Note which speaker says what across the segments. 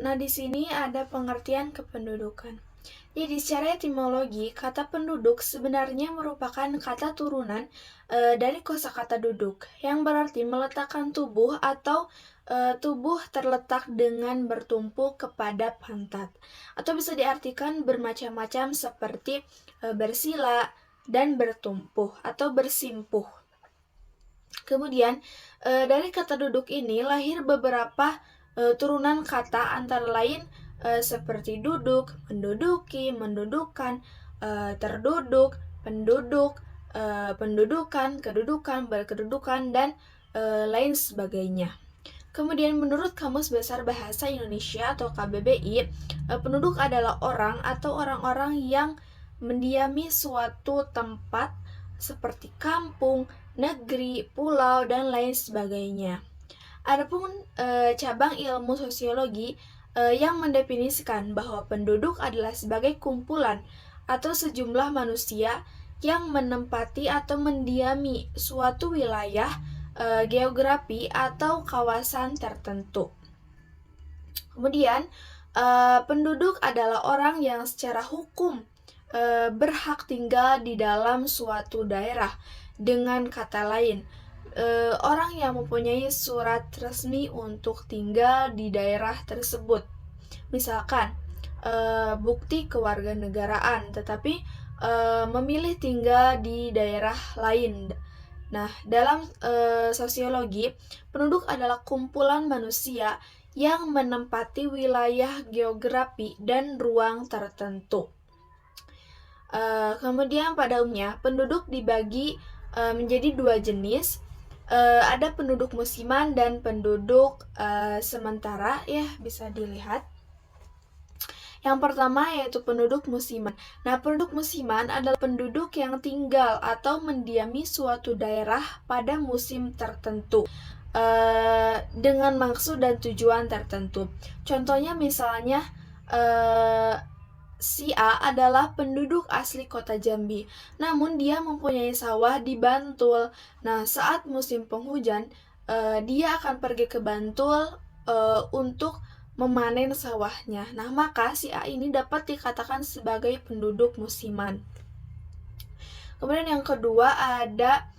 Speaker 1: Nah, di sini ada pengertian kependudukan. Jadi, secara etimologi, kata penduduk sebenarnya merupakan kata turunan dari kosakata duduk, yang berarti meletakkan tubuh atau tubuh terletak dengan bertumpu kepada pantat. Atau bisa diartikan bermacam-macam seperti bersila dan bertumpu atau bersimpuh. Kemudian, dari kata duduk ini lahir beberapa turunan kata antara lain seperti duduk, menduduki, mendudukan, terduduk, penduduk, pendudukan, kedudukan, berkedudukan, dan lain sebagainya. Kemudian menurut Kamus Besar Bahasa Indonesia atau KBBI, penduduk adalah orang atau orang-orang yang mendiami suatu tempat seperti kampung, negeri, pulau, dan lain sebagainya. Adapun cabang ilmu sosiologi yang mendefinisikan bahwa penduduk adalah sebagai kumpulan atau sejumlah manusia yang menempati atau mendiami suatu wilayah geografi atau kawasan tertentu. Kemudian, penduduk adalah orang yang secara hukum berhak tinggal di dalam suatu daerah. Dengan kata lain, orang yang mempunyai surat resmi untuk tinggal di daerah tersebut. Misalkan, bukti kewarganegaraan, tetapi memilih tinggal di daerah lain. Nah, dalam sosiologi, penduduk adalah kumpulan manusia yang menempati wilayah geografi dan ruang tertentu. Kemudian pada umumnya, penduduk dibagi menjadi dua jenis. Ada penduduk musiman dan penduduk sementara, ya bisa dilihat. Yang pertama yaitu penduduk musiman. Nah, penduduk musiman adalah penduduk yang tinggal atau mendiami suatu daerah pada musim tertentu dengan maksud dan tujuan tertentu. Contohnya misalnya si A adalah penduduk asli kota Jambi, namun dia mempunyai sawah di Bantul. Nah, saat musim penghujan, dia akan pergi ke Bantul untuk memanen sawahnya. Nah, maka si A ini dapat dikatakan sebagai penduduk musiman. Kemudian yang kedua ada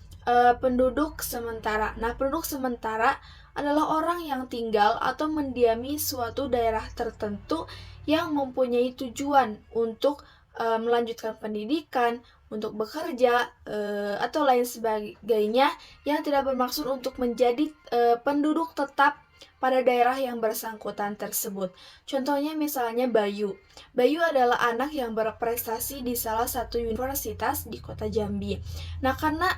Speaker 1: penduduk sementara. Nah, penduduk sementara adalah orang yang tinggal atau mendiami suatu daerah tertentu yang mempunyai tujuan untuk melanjutkan pendidikan, untuk bekerja, atau lain sebagainya, yang tidak bermaksud untuk menjadi penduduk tetap pada daerah yang bersangkutan tersebut. Contohnya misalnya Bayu. Bayu adalah anak yang berprestasi di salah satu universitas di kota Jambi. Nah, karena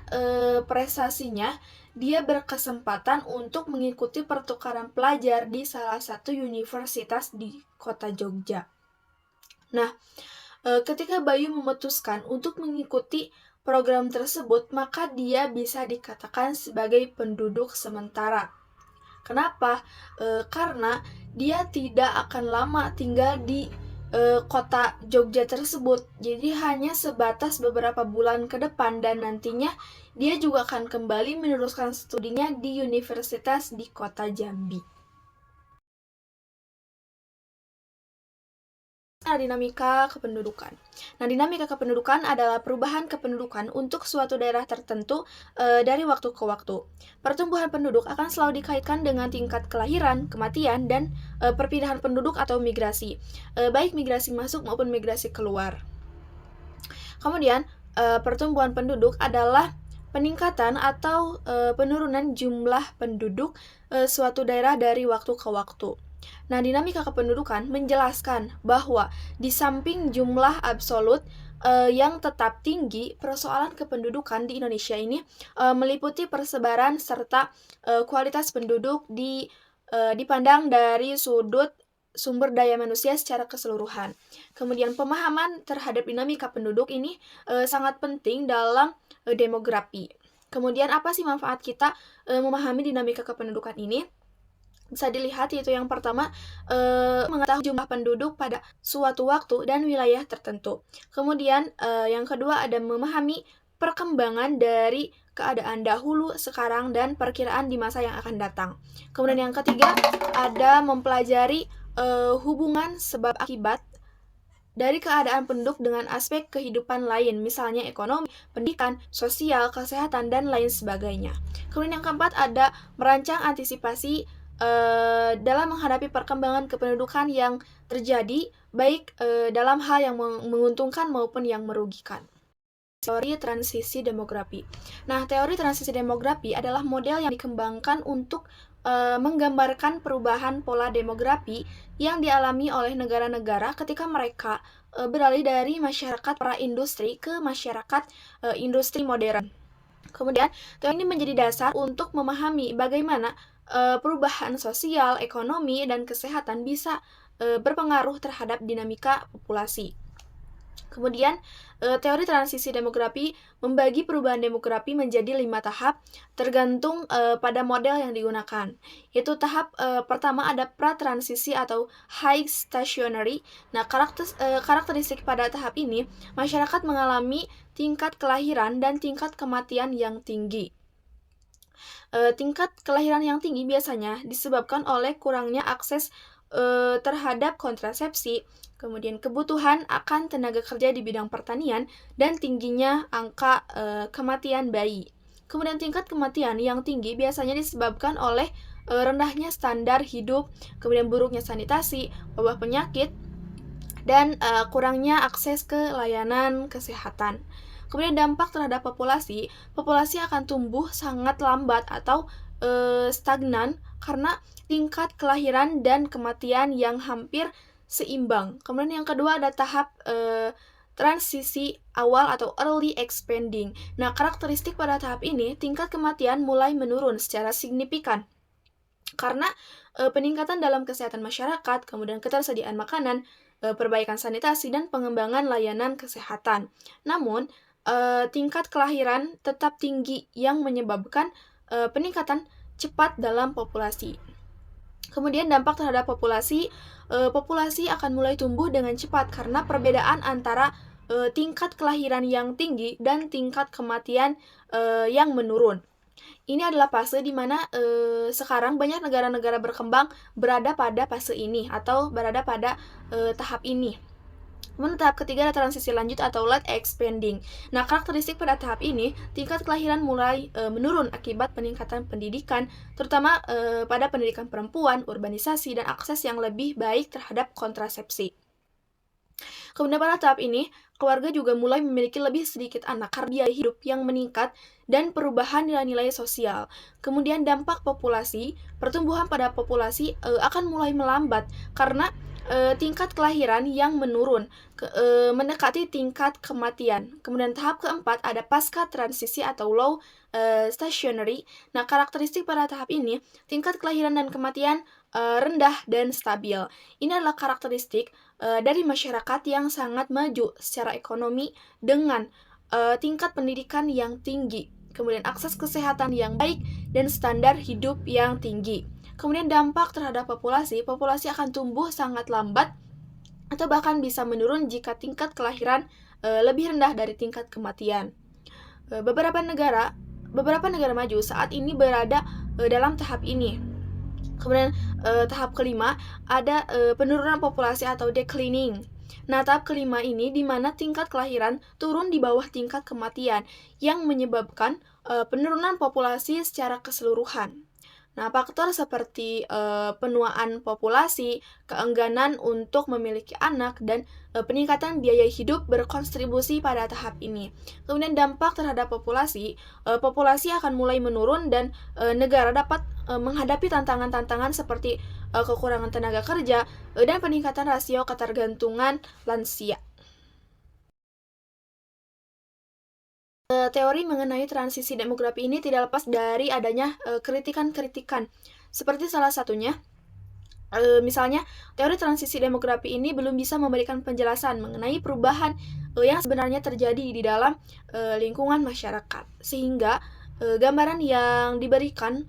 Speaker 1: prestasinya, dia berkesempatan untuk mengikuti pertukaran pelajar di salah satu universitas di kota Jogja. Nah, ketika Bayu memutuskan untuk mengikuti program tersebut, maka dia bisa dikatakan sebagai penduduk sementara. Kenapa? Karena dia tidak akan lama tinggal di kota Jogja tersebut. Jadi hanya sebatas beberapa bulan ke depan, dan nantinya dia juga akan kembali meneruskan studinya di universitas di kota Jambi. Dinamika kependudukan. Nah, dinamika kependudukan adalah perubahan kependudukan untuk suatu daerah tertentu dari waktu ke waktu. Pertumbuhan penduduk akan selalu dikaitkan dengan tingkat kelahiran, kematian, dan perpindahan penduduk atau migrasi, baik migrasi masuk maupun migrasi keluar. Kemudian, pertumbuhan penduduk adalah peningkatan atau penurunan jumlah penduduk suatu daerah dari waktu ke waktu. Nah, dinamika kependudukan menjelaskan bahwa di samping jumlah absolut yang tetap tinggi, persoalan kependudukan di Indonesia ini meliputi persebaran serta kualitas penduduk dipandang dari sudut sumber daya manusia secara keseluruhan. Kemudian pemahaman terhadap dinamika penduduk ini sangat penting dalam demografi. Kemudian apa sih manfaat kita memahami dinamika kependudukan ini? Bisa dilihat yaitu yang pertama, mengetahui jumlah penduduk pada suatu waktu dan wilayah tertentu. Kemudian yang kedua ada memahami perkembangan dari keadaan dahulu, sekarang, dan perkiraan di masa yang akan datang. Kemudian yang ketiga ada mempelajari hubungan sebab akibat dari keadaan penduduk dengan aspek kehidupan lain, misalnya ekonomi, pendidikan, sosial, kesehatan, dan lain sebagainya. Kemudian yang keempat ada merancang antisipasi dalam menghadapi perkembangan kependudukan yang terjadi, baik dalam hal yang menguntungkan maupun yang merugikan. Teori transisi demografi. Nah, teori transisi demografi adalah model yang dikembangkan untuk menggambarkan perubahan pola demografi yang dialami oleh negara-negara ketika mereka beralih dari masyarakat pra-industri ke masyarakat industri modern. Kemudian, teori ini menjadi dasar untuk memahami bagaimana perubahan sosial, ekonomi, dan kesehatan bisa berpengaruh terhadap dinamika populasi. Kemudian, teori transisi demografi membagi perubahan demografi menjadi 5 tahap tergantung pada model yang digunakan. Itu tahap pertama ada pra-transisi atau high stationary. Nah, karakteristik pada tahap ini, masyarakat mengalami tingkat kelahiran dan tingkat kematian yang tinggi. Tingkat kelahiran yang tinggi biasanya disebabkan oleh kurangnya akses terhadap kontrasepsi, kemudian kebutuhan akan tenaga kerja di bidang pertanian, dan tingginya angka kematian bayi. Kemudian tingkat kematian yang tinggi biasanya disebabkan oleh rendahnya standar hidup, kemudian buruknya sanitasi, wabah penyakit, dan kurangnya akses ke layanan kesehatan. Kemudian dampak terhadap populasi akan tumbuh sangat lambat atau stagnan karena tingkat kelahiran dan kematian yang hampir seimbang. Kemudian yang kedua ada tahap transisi awal atau early expanding. Nah, karakteristik pada tahap ini, tingkat kematian mulai menurun secara signifikan karena peningkatan dalam kesehatan masyarakat, kemudian ketersediaan makanan, perbaikan sanitasi, dan pengembangan layanan kesehatan. Namun, tingkat kelahiran tetap tinggi yang menyebabkan peningkatan cepat dalam populasi. Kemudian dampak terhadap populasi akan mulai tumbuh dengan cepat karena perbedaan antara tingkat kelahiran yang tinggi dan tingkat kematian yang menurun. Ini adalah fase di mana sekarang banyak negara-negara berkembang berada pada fase ini atau berada pada tahap ini. Kemudian tahap ketiga ada transisi lanjut atau late expanding. Nah, karakteristik pada tahap ini, tingkat kelahiran mulai menurun akibat peningkatan pendidikan, terutama pada pendidikan perempuan, urbanisasi, dan akses yang lebih baik terhadap kontrasepsi. Kemudian pada tahap ini, keluarga juga mulai memiliki lebih sedikit anak karena biaya hidup yang meningkat dan perubahan nilai-nilai sosial. Kemudian dampak populasi, pertumbuhan pada populasi akan mulai melambat karena tingkat kelahiran yang menurun, mendekati tingkat kematian. Kemudian tahap keempat ada pasca transisi atau low stationary. Nah, karakteristik pada tahap ini, tingkat kelahiran dan kematian rendah dan stabil. Ini adalah karakteristik dari masyarakat yang sangat maju secara ekonomi dengan tingkat pendidikan yang tinggi, kemudian akses kesehatan yang baik, dan standar hidup yang tinggi. Kemudian dampak terhadap populasi akan tumbuh sangat lambat atau bahkan bisa menurun jika tingkat kelahiran lebih rendah dari tingkat kematian. Beberapa negara maju saat ini berada dalam tahap ini. Kemudian tahap kelima ada penurunan populasi atau declining. Nah, tahap kelima ini di mana tingkat kelahiran turun di bawah tingkat kematian yang menyebabkan penurunan populasi secara keseluruhan. Nah, faktor seperti penuaan populasi, keengganan untuk memiliki anak, dan peningkatan biaya hidup berkontribusi pada tahap ini. Kemudian dampak terhadap populasi akan mulai menurun dan negara dapat menghadapi tantangan-tantangan seperti kekurangan tenaga kerja dan peningkatan rasio ketergantungan lansia. Teori mengenai transisi demografi ini tidak lepas dari adanya kritikan-kritikan. Seperti salah satunya, misalnya, teori transisi demografi ini belum bisa memberikan penjelasan mengenai perubahan yang sebenarnya terjadi di dalam lingkungan masyarakat. Sehingga gambaran yang diberikan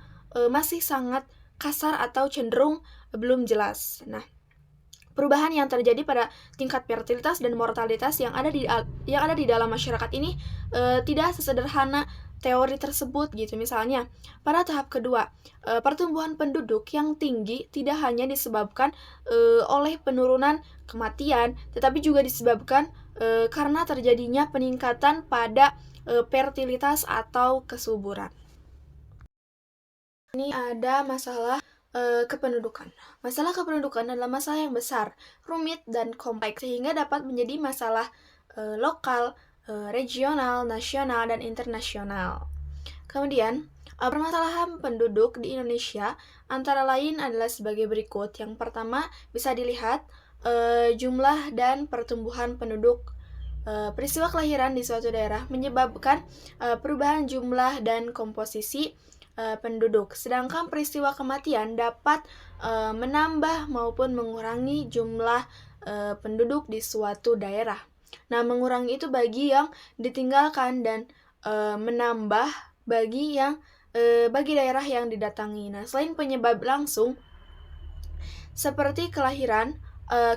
Speaker 1: masih sangat kasar atau cenderung belum jelas. Nah, perubahan yang terjadi pada tingkat fertilitas dan mortalitas yang ada di dalam masyarakat ini tidak sesederhana teori tersebut gitu. Misalnya, pada tahap kedua, pertumbuhan penduduk yang tinggi tidak hanya disebabkan oleh penurunan kematian, tetapi juga disebabkan karena terjadinya peningkatan pada fertilitas atau kesuburan. Ini ada masalah kependudukan. Masalah kependudukan adalah masalah yang besar, rumit, dan kompleks sehingga dapat menjadi masalah lokal, regional, nasional, dan internasional. Kemudian, permasalahan penduduk di Indonesia antara lain adalah sebagai berikut. Yang pertama, bisa dilihat jumlah dan pertumbuhan penduduk. Peristiwa kelahiran di suatu daerah menyebabkan perubahan jumlah dan komposisi penduduk. Sedangkan peristiwa kematian dapat menambah maupun mengurangi jumlah penduduk di suatu daerah. Nah, mengurangi itu bagi yang ditinggalkan dan menambah bagi daerah yang didatangi. Nah, selain penyebab langsung seperti kelahiran,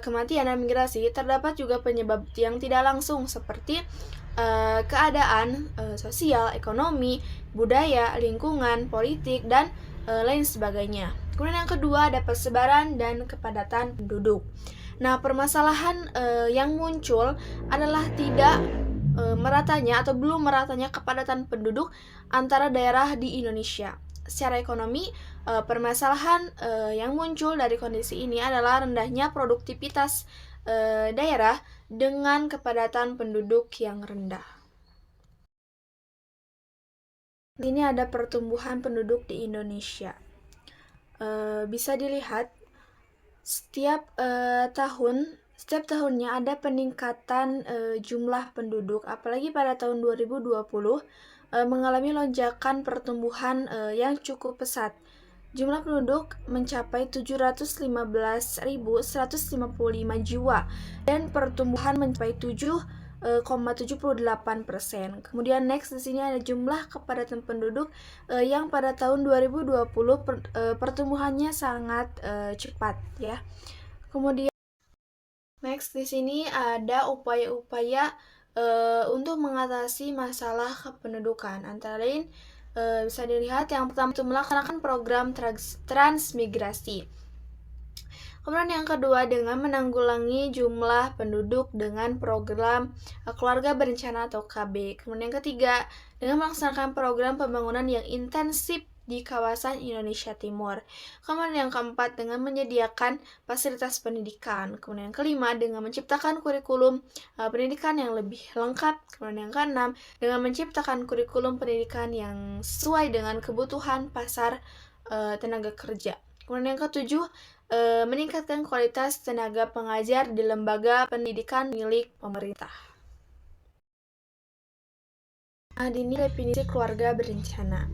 Speaker 1: kematian, dan migrasi, terdapat juga penyebab yang tidak langsung seperti keadaan sosial, ekonomi, budaya, lingkungan, politik, dan lain sebagainya. Kemudian yang kedua ada persebaran dan kepadatan penduduk. Nah, permasalahan yang muncul adalah tidak meratanya atau belum meratanya kepadatan penduduk antara daerah di Indonesia. Secara ekonomi, permasalahan yang muncul dari kondisi ini adalah rendahnya produktivitas daerah dengan kepadatan penduduk yang rendah. Ini ada pertumbuhan penduduk di Indonesia. Bisa dilihat setiap tahunnya ada peningkatan jumlah penduduk, apalagi pada tahun 2020 mengalami lonjakan pertumbuhan yang cukup pesat. Jumlah penduduk mencapai 715.155 jiwa dan pertumbuhan mencapai 7,78%. Kemudian next di sini ada jumlah kepadatan penduduk yang pada tahun 2020 pertumbuhannya sangat cepat ya. Kemudian next di sini ada upaya-upaya untuk mengatasi masalah kependudukan. Antara lain bisa dilihat yang pertama itu melaksanakan program transmigrasi. Kemudian yang kedua dengan menanggulangi jumlah penduduk dengan program keluarga berencana atau KB. Kemudian yang ketiga dengan melaksanakan program pembangunan yang intensif di kawasan Indonesia Timur. Kemudian yang keempat dengan menyediakan fasilitas pendidikan. Kemudian yang kelima dengan menciptakan kurikulum pendidikan yang lebih lengkap. Kemudian yang keenam dengan menciptakan kurikulum pendidikan yang sesuai dengan kebutuhan pasar tenaga kerja. Kemudian yang ketujuh meningkatkan kualitas tenaga pengajar di lembaga pendidikan milik pemerintah. Nah, ini definisi keluarga berencana.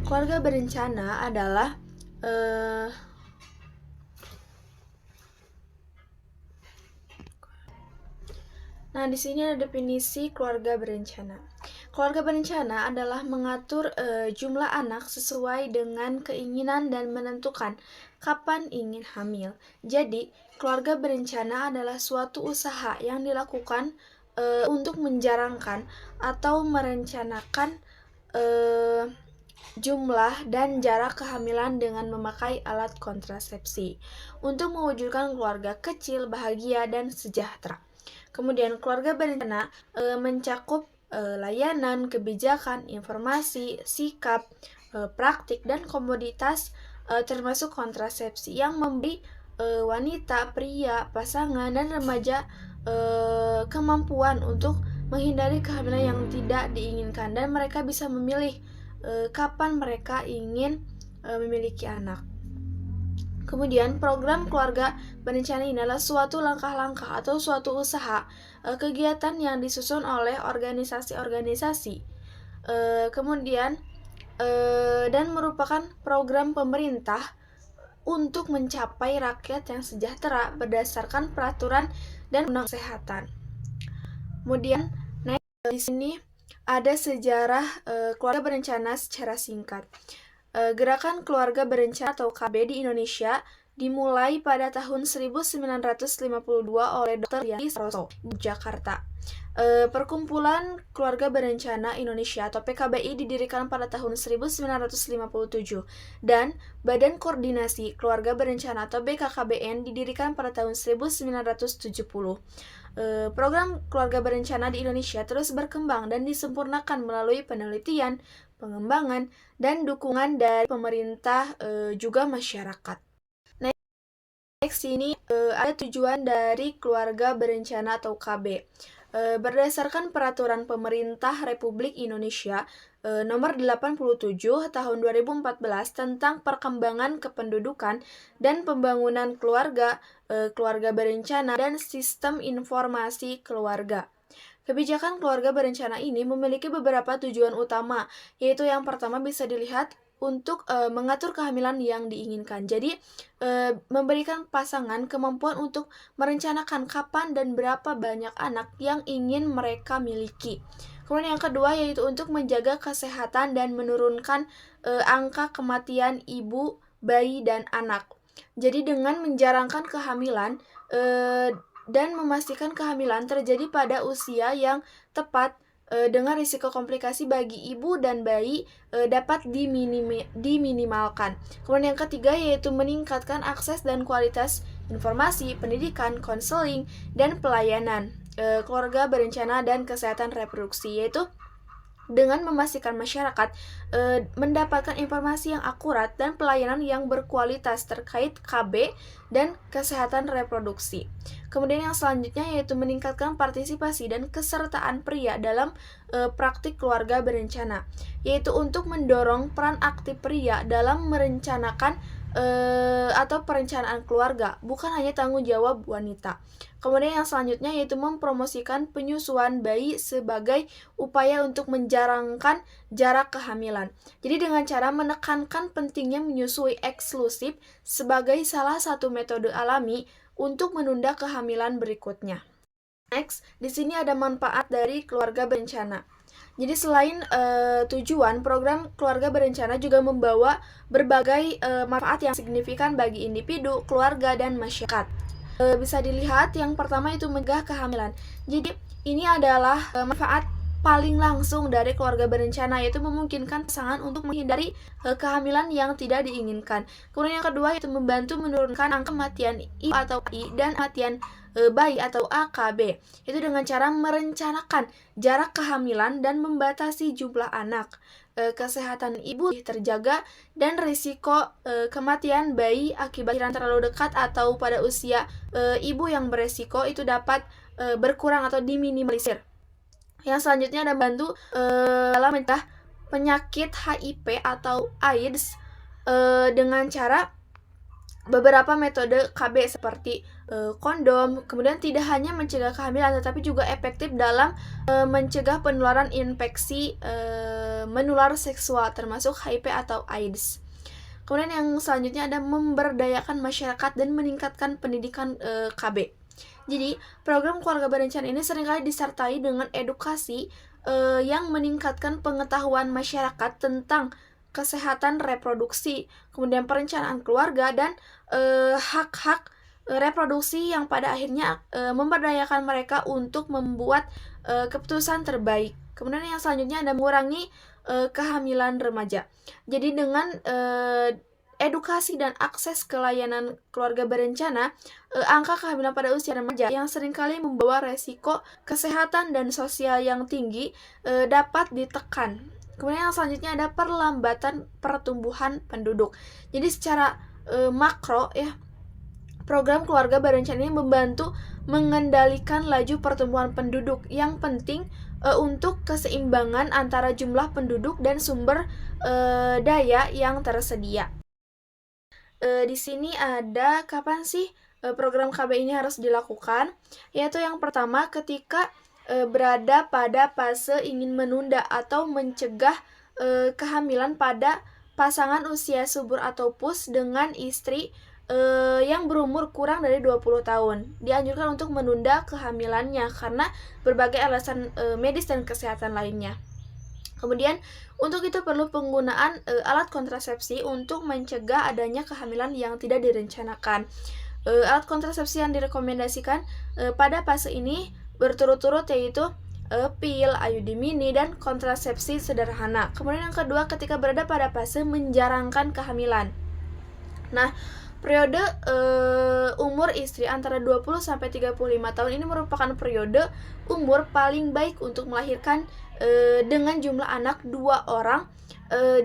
Speaker 1: Keluarga berencana adalah Nah, di sini ada definisi keluarga berencana. Keluarga berencana adalah mengatur jumlah anak sesuai dengan keinginan dan menentukan kapan ingin hamil. Jadi, keluarga berencana adalah suatu usaha yang dilakukan untuk menjarangkan atau merencanakan jumlah dan jarak kehamilan dengan memakai alat kontrasepsi untuk mewujudkan keluarga kecil, bahagia, dan sejahtera. Kemudian keluarga berencana mencakup layanan, kebijakan, informasi, sikap, praktik, dan komoditas termasuk kontrasepsi yang memberi wanita, pria, pasangan, dan remaja kemampuan untuk menghindari kehamilan yang tidak diinginkan dan mereka bisa memilih kapan mereka ingin memiliki anak. Kemudian program keluarga berencana ini adalah suatu langkah-langkah atau suatu usaha kegiatan yang disusun oleh organisasi-organisasi dan merupakan program pemerintah untuk mencapai rakyat yang sejahtera berdasarkan peraturan dan undang kesehatan. Kemudian di sini ada sejarah keluarga berencana secara singkat. Gerakan keluarga berencana atau KB di Indonesia dimulai pada tahun 1952 oleh Dr. Yani Saroso di Jakarta. Perkumpulan Keluarga Berencana Indonesia atau PKBI didirikan pada tahun 1957 dan Badan Koordinasi Keluarga Berencana atau BKKBN didirikan pada tahun 1970. Program Keluarga Berencana di Indonesia terus berkembang dan disempurnakan melalui penelitian, pengembangan, dan dukungan dari pemerintah juga masyarakat. Next ini ada tujuan dari Keluarga Berencana atau KB. Berdasarkan Peraturan Pemerintah Republik Indonesia Nomor 87 Tahun 2014 tentang perkembangan kependudukan dan pembangunan keluarga, keluarga berencana, dan sistem informasi keluarga. Kebijakan keluarga berencana ini memiliki beberapa tujuan utama, yaitu yang pertama bisa dilihat untuk mengatur kehamilan yang diinginkan. Jadi, memberikan pasangan kemampuan untuk merencanakan kapan dan berapa banyak anak yang ingin mereka miliki. Kemudian yang kedua yaitu untuk menjaga kesehatan dan menurunkan angka kematian ibu, bayi, dan anak. Jadi dengan menjarangkan kehamilan dan memastikan kehamilan terjadi pada usia yang tepat dengan risiko komplikasi bagi ibu dan bayi dapat diminimalkan. Kemudian yang ketiga yaitu meningkatkan akses dan kualitas informasi, pendidikan, konseling, dan pelayanan keluarga berencana dan kesehatan reproduksi, yaitu dengan memastikan masyarakat mendapatkan informasi yang akurat dan pelayanan yang berkualitas terkait KB dan kesehatan reproduksi. Kemudian yang selanjutnya yaitu meningkatkan partisipasi dan kesertaan pria dalam praktik keluarga berencana, yaitu untuk mendorong peran aktif pria dalam merencanakan atau perencanaan keluarga, bukan hanya tanggung jawab wanita. Kemudian yang selanjutnya yaitu mempromosikan penyusuan bayi sebagai upaya untuk menjarangkan jarak kehamilan. Jadi dengan cara menekankan pentingnya menyusui eksklusif sebagai salah satu metode alami untuk menunda kehamilan berikutnya. Next, di sini ada manfaat dari keluarga berencana. Jadi selain tujuan, program keluarga berencana juga membawa berbagai manfaat yang signifikan bagi individu, keluarga, dan masyarakat. Bisa dilihat yang pertama itu mencegah kehamilan. Jadi ini adalah manfaat paling langsung dari keluarga berencana, yaitu memungkinkan pasangan untuk menghindari kehamilan yang tidak diinginkan. Kemudian yang kedua yaitu membantu menurunkan angka kematian ibu atau I dan kematian bayi atau AKB, itu dengan cara merencanakan jarak kehamilan dan membatasi jumlah anak. Kesehatan ibu terjaga dan risiko kematian bayi akibat kelahiran terlalu dekat atau pada usia ibu yang beresiko itu dapat berkurang atau diminimalisir. Yang selanjutnya ada bantu dalam mencegah penyakit HIV atau AIDS dengan cara beberapa metode KB seperti kondom. Kemudian tidak hanya mencegah kehamilan tetapi juga efektif dalam mencegah penularan infeksi menular seksual termasuk HIV atau AIDS. Kemudian yang selanjutnya ada memberdayakan masyarakat dan meningkatkan pendidikan KB. Jadi, program keluarga berencana ini seringkali disertai dengan edukasi yang meningkatkan pengetahuan masyarakat tentang kesehatan reproduksi, kemudian perencanaan keluarga, dan hak-hak reproduksi yang pada akhirnya memberdayakan mereka untuk membuat keputusan terbaik. Kemudian yang selanjutnya ada mengurangi kehamilan remaja. Jadi dengan edukasi dan akses ke layanan keluarga berencana, angka kehamilan pada usia remaja yang seringkali membawa resiko kesehatan dan sosial yang tinggi dapat ditekan. Kemudian yang selanjutnya ada perlambatan pertumbuhan penduduk. Jadi secara makro ya, program keluarga berencana ini membantu mengendalikan laju pertumbuhan penduduk yang penting untuk keseimbangan antara jumlah penduduk dan sumber daya yang tersedia. Di sini ada kapan sih program KB ini harus dilakukan, yaitu yang pertama ketika berada pada fase ingin menunda atau mencegah kehamilan pada pasangan usia subur atau PUS dengan istri yang berumur kurang dari 20 tahun. Dianjurkan untuk menunda kehamilannya karena berbagai alasan medis dan kesehatan lainnya. Kemudian untuk itu perlu penggunaan alat kontrasepsi untuk mencegah adanya kehamilan yang tidak direncanakan. Alat kontrasepsi yang direkomendasikan pada fase ini berturut-turut yaitu pil, IUD mini, dan kontrasepsi sederhana. Kemudian yang kedua, ketika berada pada fase menjarangkan kehamilan. Nah, periode umur istri antara 20 sampai 35 tahun ini merupakan periode umur paling baik untuk melahirkan dengan jumlah anak 2 orang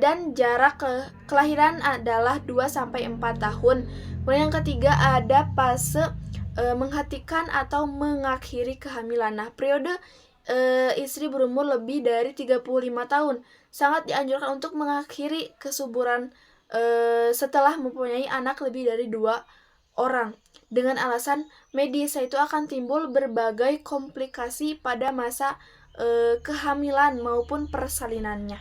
Speaker 1: dan jarak kelahiran adalah 2 sampai 4 tahun. Kemudian yang ketiga ada fase menghentikan atau mengakhiri kehamilan. Nah, periode istri berumur lebih dari 35 tahun sangat dianjurkan untuk mengakhiri kesuburan setelah mempunyai anak lebih dari 2 orang dengan alasan medis, yaitu akan timbul berbagai komplikasi pada masa kehamilan maupun persalinannya.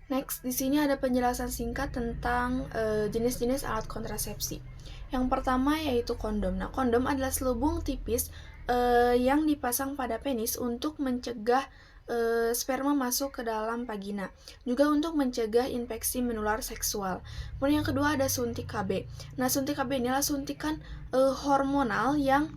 Speaker 1: Next, di sini ada penjelasan singkat tentang jenis-jenis alat kontrasepsi. Yang pertama yaitu kondom. Nah, kondom adalah selubung tipis yang dipasang pada penis untuk mencegah sperma masuk ke dalam vagina, juga untuk mencegah infeksi menular seksual. Kemudian yang kedua ada suntik KB. Nah, suntik KB ini adalah suntikan hormonal yang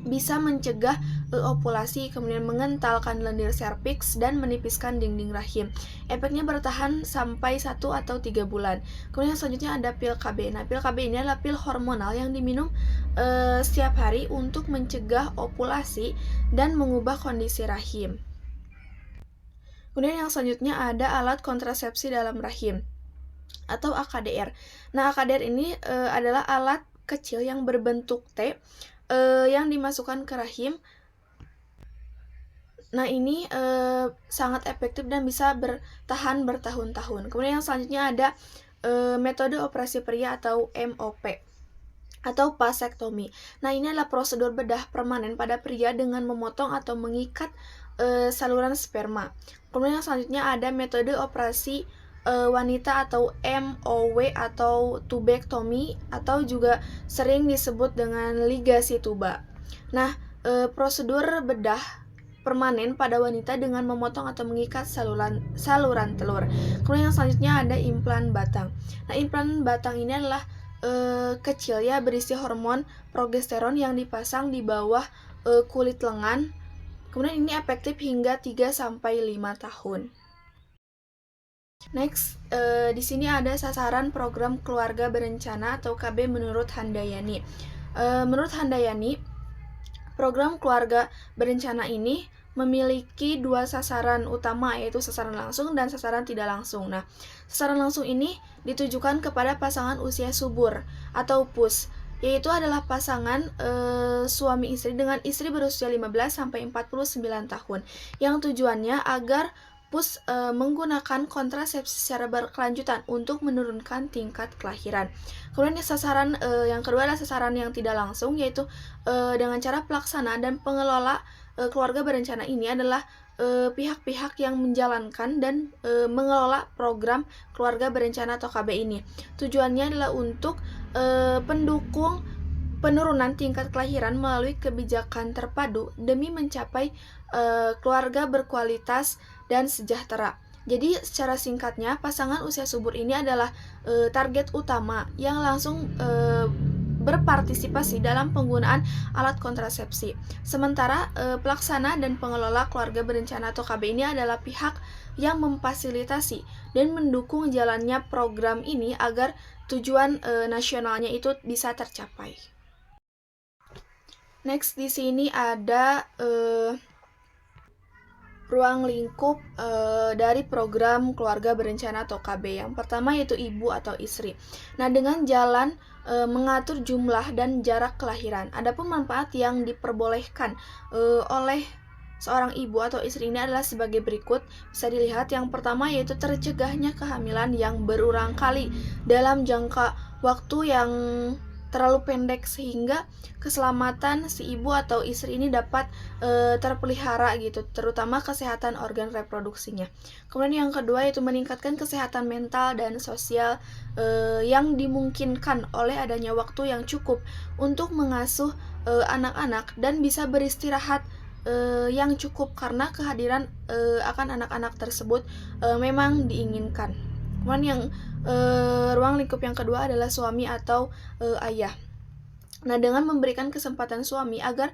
Speaker 1: bisa mencegah ovulasi, kemudian mengentalkan lendir serviks dan menipiskan dinding rahim. Efeknya bertahan sampai 1 atau 3 bulan. Kemudian selanjutnya ada pil KB. Nah, pil KB ini adalah pil hormonal yang diminum setiap hari untuk mencegah ovulasi dan mengubah kondisi rahim. Kemudian yang selanjutnya ada alat kontrasepsi dalam rahim atau AKDR. Nah, AKDR ini adalah alat kecil yang berbentuk T yang dimasukkan ke rahim. Nah, ini sangat efektif dan bisa bertahan bertahun-tahun. Kemudian yang selanjutnya ada metode operasi pria atau MOP atau vasektomi. Nah, ini adalah prosedur bedah permanen pada pria dengan memotong atau mengikat saluran sperma. Kemudian yang selanjutnya ada metode operasi wanita atau MOW atau tubektomi atau juga sering disebut dengan ligasi tuba. Nah, prosedur bedah permanen pada wanita dengan memotong atau mengikat saluran telur. Kemudian yang selanjutnya ada implan batang. Nah, implan batang ini adalah kecil ya, berisi hormon progesteron yang dipasang di bawah kulit lengan. Kemudian ini efektif hingga 3-5 tahun. Next, di sini ada sasaran program keluarga berencana atau KB menurut Handayani. Menurut Handayani, program keluarga berencana ini memiliki 2 sasaran utama, yaitu sasaran langsung dan sasaran tidak langsung. Nah, sasaran langsung ini ditujukan kepada pasangan usia subur atau PUS, yaitu adalah pasangan suami istri dengan istri berusia 15-49 tahun, yang tujuannya agar PUS menggunakan kontrasepsi secara berkelanjutan untuk menurunkan tingkat kelahiran. Kemudian sasaran yang kedua adalah sasaran yang tidak langsung, yaitu dengan cara pelaksana dan pengelola keluarga berencana ini adalah pihak-pihak yang menjalankan dan mengelola program keluarga berencana atau KB ini. Tujuannya adalah untuk pendukung penurunan tingkat kelahiran melalui kebijakan terpadu demi mencapai keluarga berkualitas dan sejahtera. Jadi secara singkatnya, pasangan usia subur ini adalah target utama yang langsung berpartisipasi dalam penggunaan alat kontrasepsi. Sementara pelaksana dan pengelola keluarga berencana atau KB ini adalah pihak yang memfasilitasi dan mendukung jalannya program ini agar tujuan nasionalnya itu bisa tercapai. Next, di sini ada ruang lingkup dari program keluarga berencana atau KB. Yang pertama yaitu ibu atau istri. Nah, dengan jalan mengatur jumlah dan jarak kelahiran. Adapun manfaat yang diperbolehkan oleh seorang ibu atau istri ini adalah sebagai berikut. Bisa dilihat, yang pertama yaitu tercegahnya kehamilan yang berulang kali dalam jangka waktu yang terlalu pendek, sehingga keselamatan si ibu atau istri ini dapat terpelihara gitu, terutama kesehatan organ reproduksinya. Kemudian yang kedua yaitu meningkatkan kesehatan mental dan sosial yang dimungkinkan oleh adanya waktu yang cukup untuk mengasuh anak-anak dan bisa beristirahat yang cukup karena kehadiran akan anak-anak tersebut memang diinginkan. Kemudian yang ruang lingkup yang kedua adalah suami atau ayah. Nah, dengan memberikan kesempatan suami agar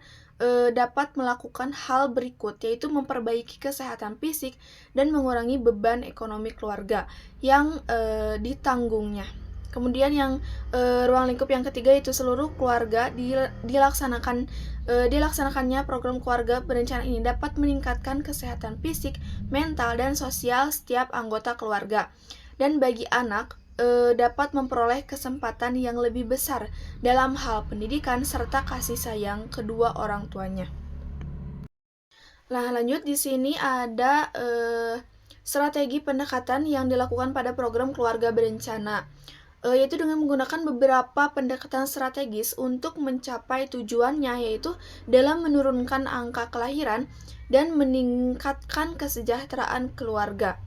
Speaker 1: dapat melakukan hal berikut, yaitu memperbaiki kesehatan fisik dan mengurangi beban ekonomi keluarga yang ditanggungnya. Kemudian yang ruang lingkup yang ketiga itu seluruh keluarga dilaksanakannya program keluarga berencana ini dapat meningkatkan kesehatan fisik, mental, dan sosial setiap anggota keluarga. Dan bagi anak, dapat memperoleh kesempatan yang lebih besar dalam hal pendidikan serta kasih sayang kedua orang tuanya. Nah, lanjut di sini ada strategi pendekatan yang dilakukan pada program keluarga berencana, yaitu dengan menggunakan beberapa pendekatan strategis untuk mencapai tujuannya, yaitu dalam menurunkan angka kelahiran dan meningkatkan kesejahteraan keluarga.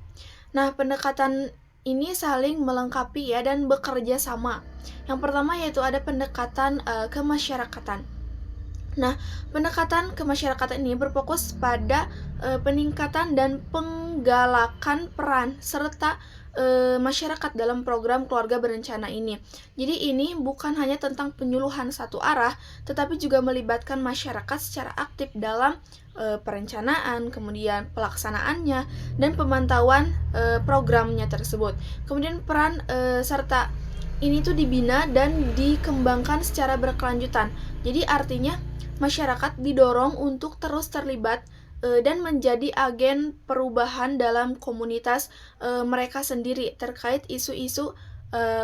Speaker 1: Nah, pendekatan ini saling melengkapi ya dan bekerja sama. Yang pertama yaitu ada pendekatan kemasyarakatan. Nah, pendekatan kemasyarakatan ini berfokus pada peningkatan dan penggalakan peran serta masyarakat dalam program keluarga berencana ini. Jadi ini bukan hanya tentang penyuluhan satu arah, tetapi juga melibatkan masyarakat secara aktif dalam perencanaan, kemudian pelaksanaannya, dan pemantauan programnya tersebut. Kemudian peran serta ini tuh dibina dan dikembangkan secara berkelanjutan. Jadi artinya masyarakat didorong untuk terus terlibat dan menjadi agen perubahan dalam komunitas mereka sendiri terkait isu-isu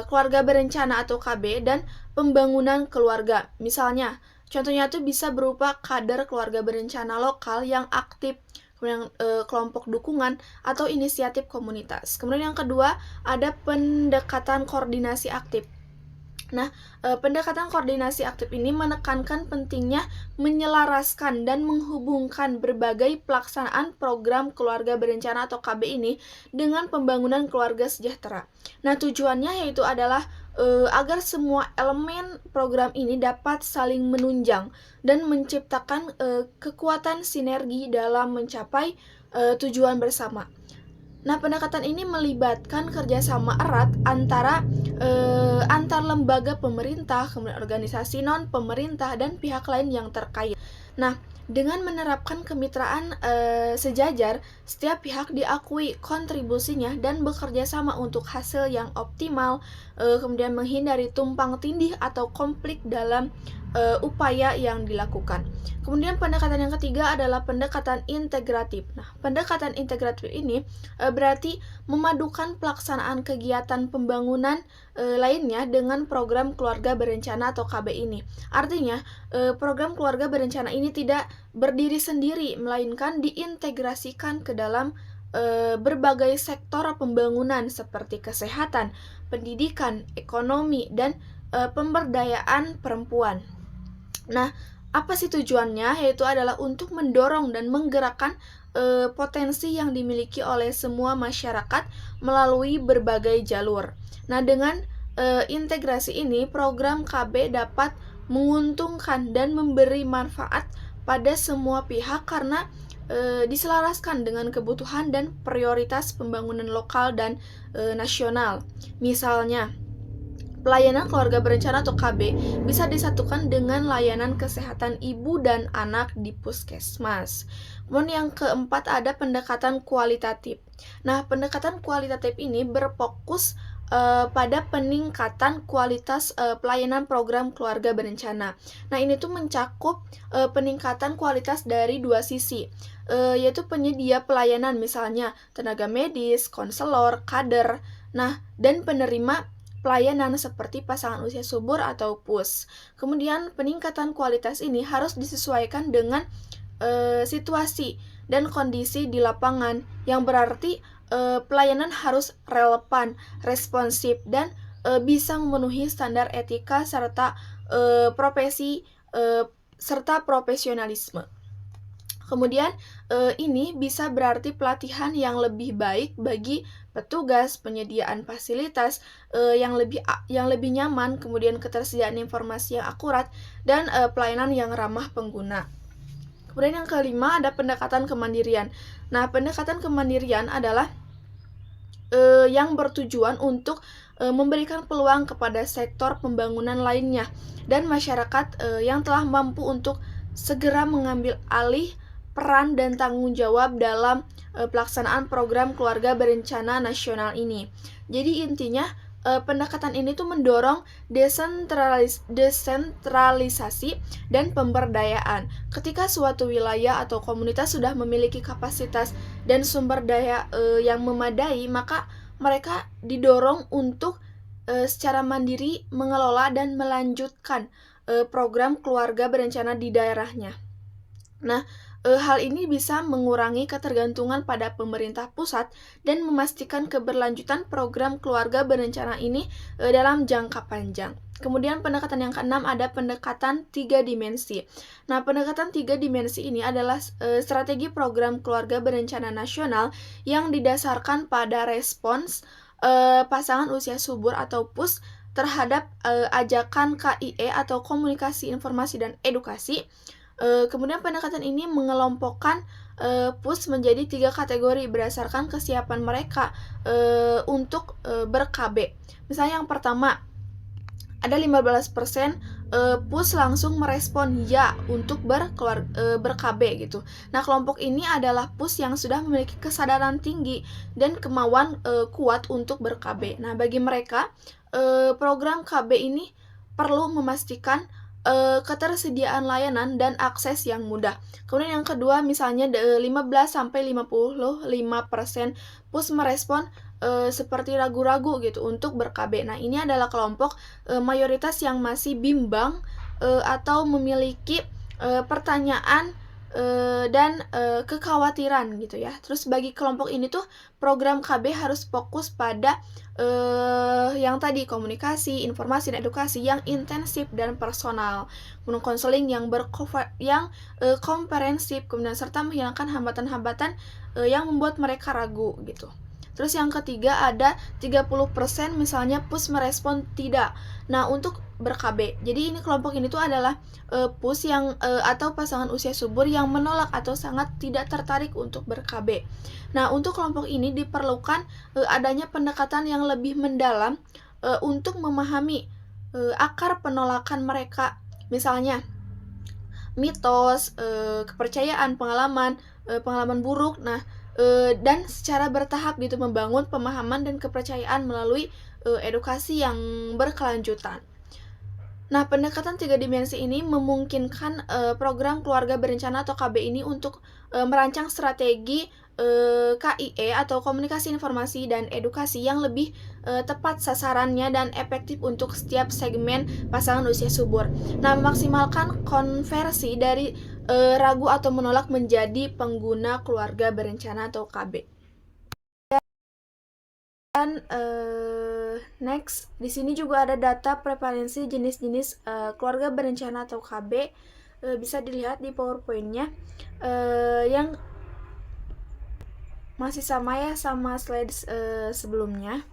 Speaker 1: keluarga berencana atau KB dan pembangunan keluarga. Misalnya, contohnya itu bisa berupa kader keluarga berencana lokal yang aktif, kemudian kelompok dukungan atau inisiatif komunitas. Kemudian yang kedua, ada pendekatan koordinasi aktif. Nah, pendekatan koordinasi aktif ini menekankan pentingnya menyelaraskan dan menghubungkan berbagai pelaksanaan program keluarga berencana atau KB ini dengan pembangunan keluarga sejahtera. Nah, tujuannya yaitu adalah agar semua elemen program ini dapat saling menunjang dan menciptakan kekuatan sinergi dalam mencapai tujuan bersama. Nah, pendekatan ini melibatkan kerjasama erat antara antar lembaga pemerintah, kemudian organisasi non-pemerintah, dan pihak lain yang terkait. Nah, dengan menerapkan kemitraan sejajar, setiap pihak diakui kontribusinya dan bekerja sama untuk hasil yang optimal, kemudian menghindari tumpang tindih atau konflik dalam upaya yang dilakukan. Kemudian pendekatan yang ketiga adalah pendekatan integratif. Nah, pendekatan integratif ini berarti memadukan pelaksanaan kegiatan pembangunan lainnya dengan program keluarga berencana atau KB ini. Artinya, program keluarga berencana ini tidak berdiri sendiri, melainkan diintegrasikan ke dalam berbagai sektor pembangunan seperti kesehatan, pendidikan, ekonomi, dan pemberdayaan perempuan. Nah, apa sih tujuannya? Yaitu adalah untuk mendorong dan menggerakkan potensi yang dimiliki oleh semua masyarakat melalui berbagai jalur. Nah, dengan integrasi ini, program KB dapat menguntungkan dan memberi manfaat pada semua pihak karena diselaraskan dengan kebutuhan dan prioritas pembangunan lokal dan nasional. Misalnya, pelayanan keluarga berencana atau KB bisa disatukan dengan layanan kesehatan ibu dan anak di puskesmas. Kemudian yang keempat ada pendekatan kualitatif. Nah, pendekatan kualitatif ini berfokus pada peningkatan kualitas pelayanan program keluarga berencana. Nah, ini tuh mencakup peningkatan kualitas dari dua sisi, yaitu penyedia pelayanan misalnya tenaga medis, konselor, kader, nah, dan penerima pelayanan seperti pasangan usia subur atau PUS. Kemudian peningkatan kualitas ini harus disesuaikan dengan situasi dan kondisi di lapangan, yang berarti pelayanan harus relevan, responsif, dan bisa memenuhi standar etika serta serta profesionalisme. Kemudian ini bisa berarti pelatihan yang lebih baik bagi petugas, penyediaan fasilitas yang lebih nyaman, kemudian ketersediaan informasi yang akurat, dan pelayanan yang ramah pengguna. Kemudian yang kelima ada pendekatan kemandirian. Nah, pendekatan kemandirian adalah yang bertujuan untuk memberikan peluang kepada sektor pembangunan lainnya dan masyarakat yang telah mampu untuk segera mengambil alih peran dan tanggung jawab dalam pelaksanaan program keluarga berencana nasional ini. Jadi intinya pendekatan ini tuh mendorong desentralisasi dan pemberdayaan. Ketika suatu wilayah atau komunitas sudah memiliki kapasitas dan sumber daya yang memadai, maka mereka didorong untuk secara mandiri mengelola dan melanjutkan program keluarga berencana di daerahnya. Nah, hal ini bisa mengurangi ketergantungan pada pemerintah pusat dan memastikan keberlanjutan program keluarga berencana ini dalam jangka panjang. Kemudian pendekatan yang keenam ada pendekatan 3 dimensi. Nah, pendekatan 3 dimensi ini adalah strategi program keluarga berencana nasional yang didasarkan pada respons pasangan usia subur atau PUS terhadap ajakan KIE atau komunikasi, informasi, dan edukasi. Kemudian pendekatan ini mengelompokkan PUS menjadi 3 kategori berdasarkan kesiapan mereka untuk ber-KB. Misalnya yang pertama, ada 15% PUS langsung merespon ya untuk ber-KB gitu. Nah, kelompok ini adalah PUS yang sudah memiliki kesadaran tinggi dan kemauan kuat untuk ber-KB. Nah, bagi mereka program KB ini perlu memastikan ketersediaan layanan dan akses yang mudah. Kemudian yang kedua, misalnya 15-55% PUS merespon seperti ragu-ragu gitu untuk ber-KB. Nah, ini adalah kelompok mayoritas yang masih bimbang atau memiliki pertanyaan dan kekhawatiran gitu ya. Terus bagi kelompok ini tuh program KB harus fokus pada yang tadi komunikasi, informasi, dan edukasi yang intensif dan personal, kemudian konseling yang komprehensif, kemudian serta menghilangkan hambatan-hambatan yang membuat mereka ragu gitu. Terus yang ketiga ada 30% misalnya PUS merespon tidak. Nah, untuk ber-KB. Jadi ini kelompok ini tuh adalah PUS yang atau pasangan usia subur yang menolak atau sangat tidak tertarik untuk ber-KB. Nah, untuk kelompok ini diperlukan adanya pendekatan yang lebih mendalam untuk memahami akar penolakan mereka. Misalnya mitos, kepercayaan, pengalaman buruk. Nah, dan secara bertahap gitu membangun pemahaman dan kepercayaan melalui edukasi yang berkelanjutan. Nah, pendekatan 3 dimensi ini memungkinkan program keluarga berencana atau KB ini untuk merancang strategi KIE atau komunikasi, informasi, dan edukasi yang lebih tepat sasarannya dan efektif untuk setiap segmen pasangan usia subur. Nah, memaksimalkan konversi dari ragu atau menolak menjadi pengguna keluarga berencana atau KB. Dan next, di sini juga ada data prevalensi jenis-jenis keluarga berencana atau KB. Bisa dilihat di PowerPoint-nya yang masih sama ya sama slide sebelumnya.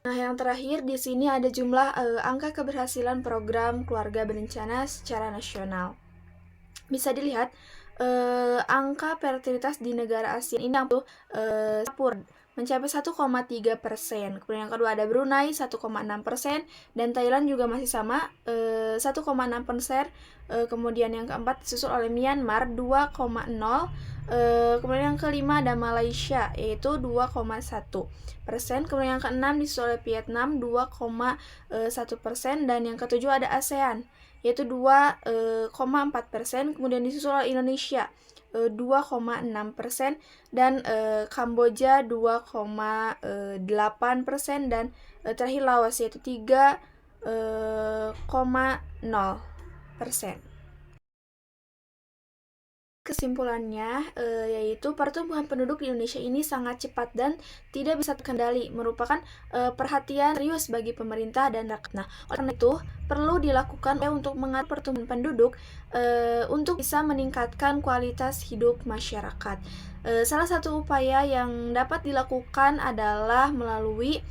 Speaker 1: Nah, yang terakhir di sini ada jumlah angka keberhasilan program keluarga berencana secara nasional. Bisa dilihat angka fertilitas di negara Asia ini Singapura mencapai 1,3%. Kemudian yang kedua ada Brunei 1,6% dan Thailand juga masih sama 1,6%. Kemudian yang keempat disusul oleh Myanmar 2,0%. Kemudian yang kelima ada Malaysia yaitu 2,1%. Kemudian yang keenam disusul oleh Vietnam 2,1% dan yang ketujuh ada ASEAN yaitu 2,4%. Kemudian disusul oleh Indonesia 2,6% dan Kamboja 2,8% dan terakhir Laos yaitu 3,0%. Kesimpulannya yaitu pertumbuhan penduduk di Indonesia ini sangat cepat dan tidak bisa terkendali, merupakan perhatian serius bagi pemerintah dan rakyat. Nah, oleh karena itu perlu dilakukan untuk mengatur pertumbuhan penduduk untuk bisa meningkatkan kualitas hidup masyarakat. Salah satu upaya yang dapat dilakukan adalah melalui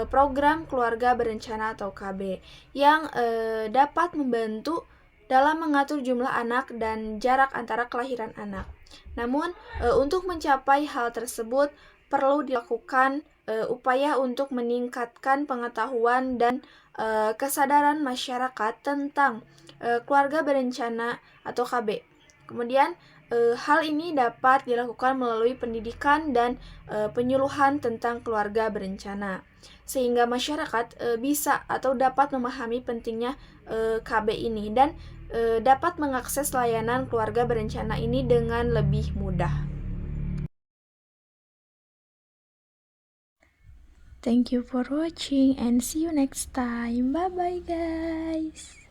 Speaker 1: program keluarga berencana atau KB yang dapat membantu dalam mengatur jumlah anak dan jarak antara kelahiran anak. Namun, untuk mencapai hal tersebut perlu dilakukan upaya untuk meningkatkan pengetahuan dan kesadaran masyarakat tentang keluarga berencana atau KB. Kemudian, hal ini dapat dilakukan melalui pendidikan dan penyuluhan tentang keluarga berencana, sehingga masyarakat bisa atau dapat memahami pentingnya KB ini dan dapat mengakses layanan keluarga berencana ini dengan lebih mudah. Thank you for watching and see you next time. Bye bye guys.